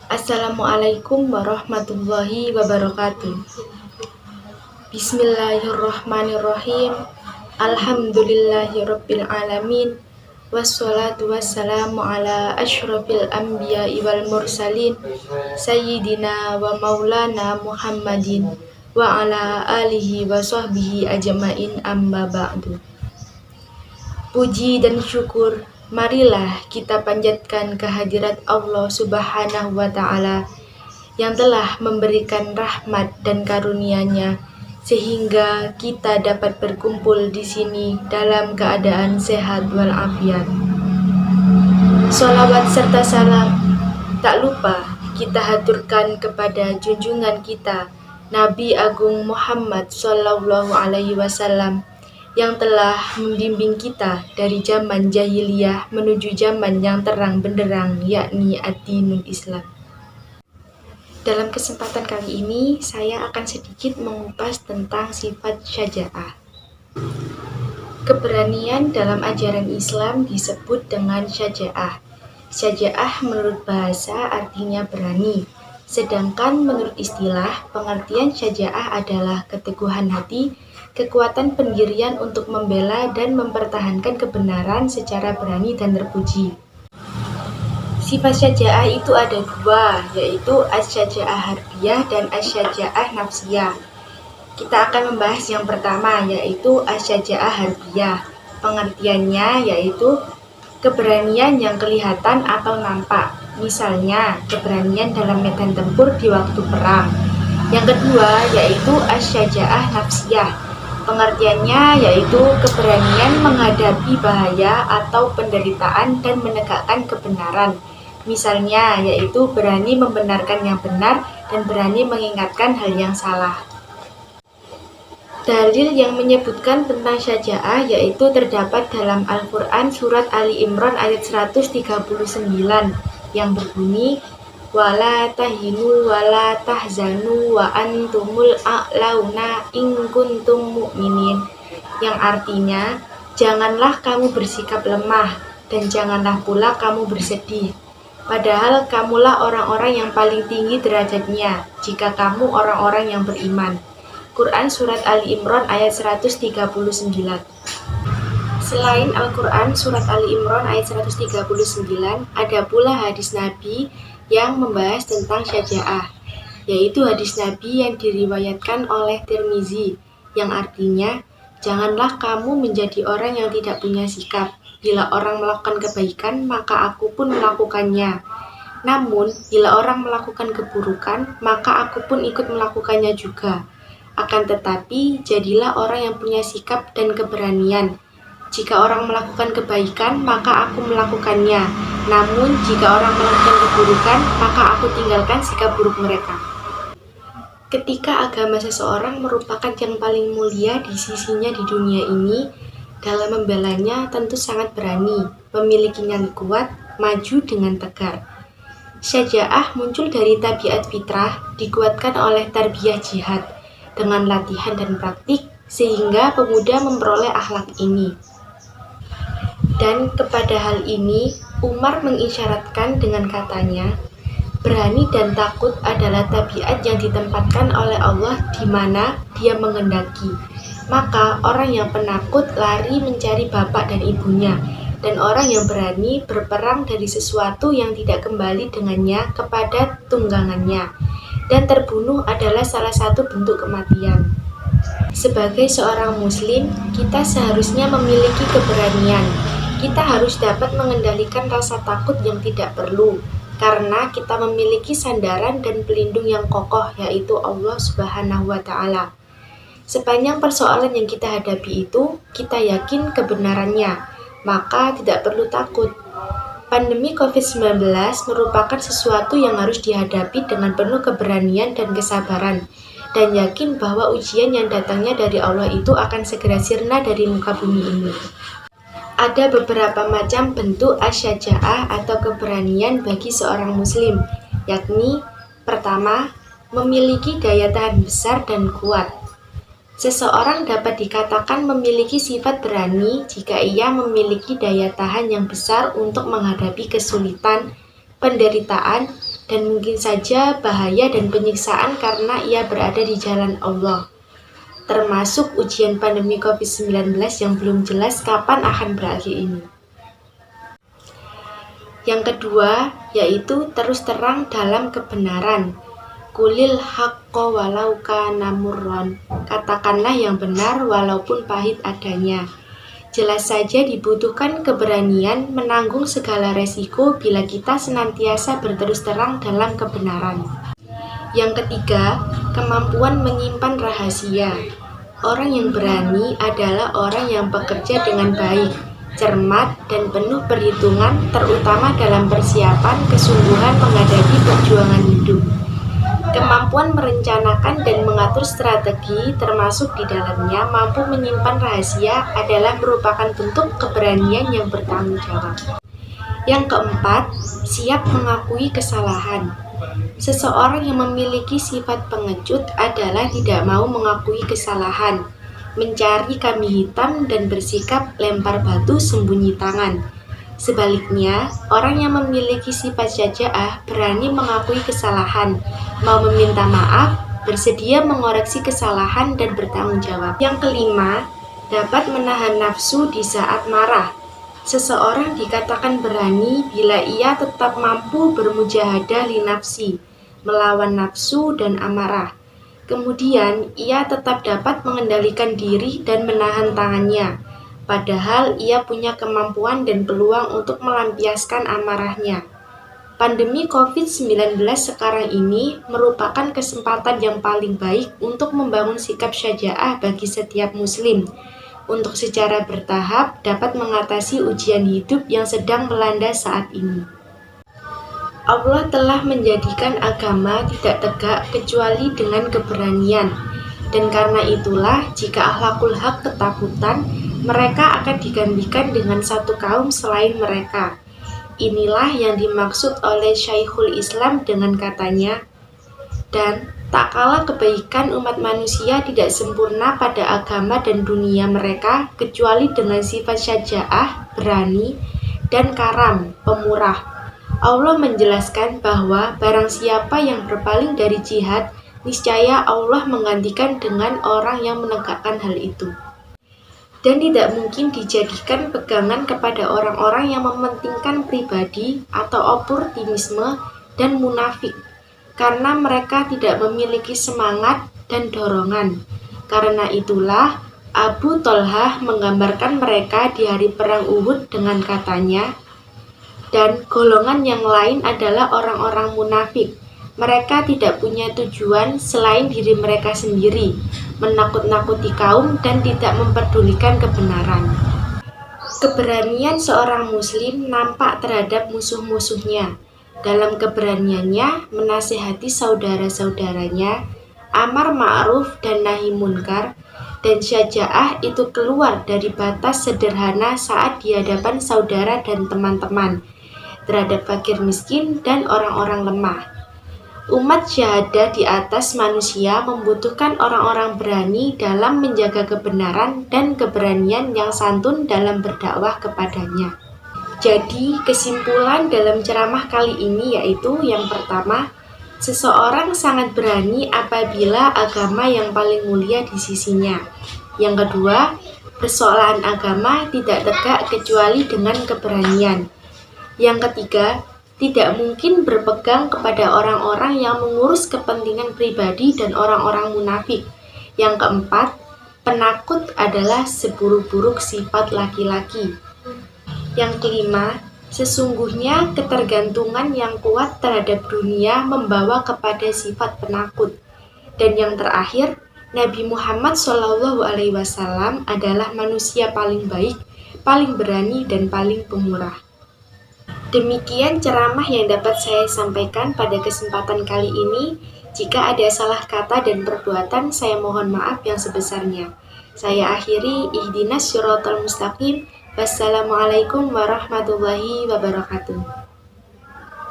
Assalamualaikum warahmatullahi wabarakatuh. Bismillahirrahmanirrahim. Alhamdulillahirabbil alamin. Wassalatu wassalamu ala asyrafil anbiya'i wal mursalin sayyidina wa maulana Muhammadin wa ala alihi wa sahbihi ajmain, amma ba'du. Puji dan syukur marilah kita panjatkan kehadirat Allah Subhanahu wa Ta'ala yang telah memberikan rahmat dan karunia-Nya sehingga kita dapat berkumpul di sini dalam keadaan sehat walafiat. Sholawat serta salam tak lupa kita haturkan kepada junjungan kita Nabi Agung Muhammad Sallallahu Alaihi Wasallam yang telah membimbing kita dari zaman jahiliyah menuju zaman yang terang benderang, yakni ad-dinul Islam. Dalam kesempatan kali ini, saya akan sedikit mengupas tentang sifat syaja'ah. Keberanian dalam ajaran Islam disebut dengan syaja'ah. Syaja'ah menurut bahasa artinya berani, sedangkan menurut istilah, pengertian syaja'ah adalah keteguhan hati, kekuatan pendirian untuk membela dan mempertahankan kebenaran secara berani dan terpuji. Sifat syaja'ah itu ada dua, yaitu as-syaja'ah harbiyah dan as-syaja'ah nafsiyah. Kita akan membahas yang pertama, yaitu as-syaja'ah harbiyah. Pengertiannya yaitu keberanian yang kelihatan atau nampak, misalnya keberanian dalam medan tempur di waktu perang. Yang kedua yaitu as-syaja'ah nafsiyah. Pengertiannya yaitu keberanian menghadapi bahaya atau penderitaan dan menegakkan kebenaran. Misalnya yaitu berani membenarkan yang benar dan berani mengingatkan hal yang salah. Dalil yang menyebutkan tentang syaja'ah yaitu terdapat dalam Al-Quran surat Ali Imran ayat 139 yang berbunyi wala tahinu wala tahzanu wa antumul a'launa in kuntum mu'minin, yang artinya janganlah kamu bersikap lemah dan janganlah pula kamu bersedih, padahal kamulah orang-orang yang paling tinggi derajatnya jika kamu orang-orang yang beriman. Quran Surat Ali Imran ayat 139. Selain Al-Quran Surat Ali Imran ayat 139, ada pula hadis Nabi yang membahas tentang syaja'ah, yaitu hadis Nabi yang diriwayatkan oleh Tirmizi, yang artinya, janganlah kamu menjadi orang yang tidak punya sikap. Bila orang melakukan kebaikan, maka aku pun melakukannya. Namun, bila orang melakukan keburukan, maka aku pun ikut melakukannya juga. Akan tetapi, jadilah orang yang punya sikap dan keberanian. Jika orang melakukan kebaikan, maka aku melakukannya. Namun, jika orang melakukan keburukan, maka aku tinggalkan sikap buruk mereka. Ketika agama seseorang merupakan yang paling mulia di sisinya di dunia ini, dalam membelanya tentu sangat berani, memiliki nyali kuat, maju dengan tegar. Syaja'ah muncul dari tabiat fitrah, dikuatkan oleh tarbiyah jihad, dengan latihan dan praktik, sehingga pemuda memperoleh akhlak ini. Dan kepada hal ini, Umar mengisyaratkan dengan katanya, berani dan takut adalah tabiat yang ditempatkan oleh Allah di mana Dia menghendaki. Maka orang yang penakut lari mencari bapak dan ibunya, dan orang yang berani berperang dari sesuatu yang tidak kembali dengannya kepada tunggangannya. Dan terbunuh adalah salah satu bentuk kematian. Sebagai seorang muslim, kita seharusnya memiliki keberanian. Kita harus dapat mengendalikan rasa takut yang tidak perlu, karena kita memiliki sandaran dan pelindung yang kokoh, yaitu Allah Subhanahu wa Ta'ala. Sepanjang persoalan yang kita hadapi itu, kita yakin kebenarannya, maka tidak perlu takut. Pandemi COVID-19 merupakan sesuatu yang harus dihadapi dengan penuh keberanian dan kesabaran, dan yakin bahwa ujian yang datangnya dari Allah itu akan segera sirna dari muka bumi ini. Ada beberapa macam bentuk as-syaja'ah atau keberanian bagi seorang muslim, yakni pertama, memiliki daya tahan besar dan kuat. Seseorang dapat dikatakan memiliki sifat berani jika ia memiliki daya tahan yang besar untuk menghadapi kesulitan, penderitaan, dan mungkin saja bahaya dan penyiksaan karena ia berada di jalan Allah, termasuk ujian pandemi COVID-19 yang belum jelas kapan akan berakhir ini. Yang kedua, yaitu terus terang dalam kebenaran. Qulil haqqo walau kana murran. Katakanlah yang benar walaupun pahit adanya. Jelas saja dibutuhkan keberanian menanggung segala resiko bila kita senantiasa berterus terang dalam kebenaran. Yang ketiga, kemampuan menyimpan rahasia. Orang yang berani adalah orang yang bekerja dengan baik, cermat, dan penuh perhitungan, terutama dalam persiapan kesungguhan menghadapi perjuangan hidup. Kemampuan merencanakan dan mengatur strategi, termasuk di dalamnya mampu menyimpan rahasia, adalah merupakan bentuk keberanian yang bertanggung jawab. Yang keempat, siap mengakui kesalahan. Seseorang yang memiliki sifat pengecut adalah tidak mau mengakui kesalahan, mencari kambing hitam, dan bersikap lempar batu sembunyi tangan. Sebaliknya, orang yang memiliki sifat syaja'ah berani mengakui kesalahan, mau meminta maaf, bersedia mengoreksi kesalahan, dan bertanggung jawab. Yang kelima, dapat menahan nafsu di saat marah. Seseorang dikatakan berani bila ia tetap mampu bermujahadah li nafsi, melawan nafsu dan amarah. Kemudian, ia tetap dapat mengendalikan diri dan menahan tangannya, padahal ia punya kemampuan dan peluang untuk melampiaskan amarahnya. Pandemi COVID-19 sekarang ini merupakan kesempatan yang paling baik untuk membangun sikap syaja'ah bagi setiap muslim, untuk secara bertahap dapat mengatasi ujian hidup yang sedang melanda saat ini. Allah telah menjadikan agama tidak tegak kecuali dengan keberanian, dan karena itulah jika akhlakul haq ketakutan, mereka akan digantikan dengan satu kaum selain mereka. Inilah yang dimaksud oleh Syekhul Islam dengan katanya, dan tak kalah kebaikan umat manusia tidak sempurna pada agama dan dunia mereka kecuali dengan sifat syaja'ah, berani, dan karam, pemurah. Allah menjelaskan bahwa barang siapa yang berpaling dari jihad, niscaya Allah menggantikan dengan orang yang menegakkan hal itu. Dan tidak mungkin dijadikan pegangan kepada orang-orang yang mementingkan pribadi atau oportunisme dan munafik, karena mereka tidak memiliki semangat dan dorongan. Karena itulah Abu Tolhah menggambarkan mereka di hari perang Uhud dengan katanya, dan golongan yang lain adalah orang-orang munafik. Mereka tidak punya tujuan selain diri mereka sendiri, menakut-nakuti kaum dan tidak memperdulikan kebenaran. Keberanian seorang muslim nampak terhadap musuh-musuhnya. Dalam keberaniannya menasihati saudara-saudaranya, amar ma'ruf dan nahi munkar, dan syaja'ah itu keluar dari batas sederhana saat di hadapan saudara dan teman-teman, terhadap fakir miskin dan orang-orang lemah. Umat syahadah di atas manusia membutuhkan orang-orang berani dalam menjaga kebenaran dan keberanian yang santun dalam berdakwah kepadanya. Jadi, kesimpulan dalam ceramah kali ini yaitu yang pertama, seseorang sangat berani apabila agama yang paling mulia di sisinya. Yang kedua, persoalan agama tidak tegak kecuali dengan keberanian. Yang ketiga, tidak mungkin berpegang kepada orang-orang yang mengurus kepentingan pribadi dan orang-orang munafik. Yang keempat, penakut adalah seburuk-buruk sifat laki-laki. Yang kelima, sesungguhnya ketergantungan yang kuat terhadap dunia membawa kepada sifat penakut. Dan yang terakhir, Nabi Muhammad SAW adalah manusia paling baik, paling berani, dan paling pemurah. Demikian ceramah yang dapat saya sampaikan pada kesempatan kali ini. Jika ada salah kata dan perbuatan, saya mohon maaf yang sebesarnya. Saya akhiri, ihdinas syiratal mustaqim. Wassalamualaikum warahmatullahi wabarakatuh.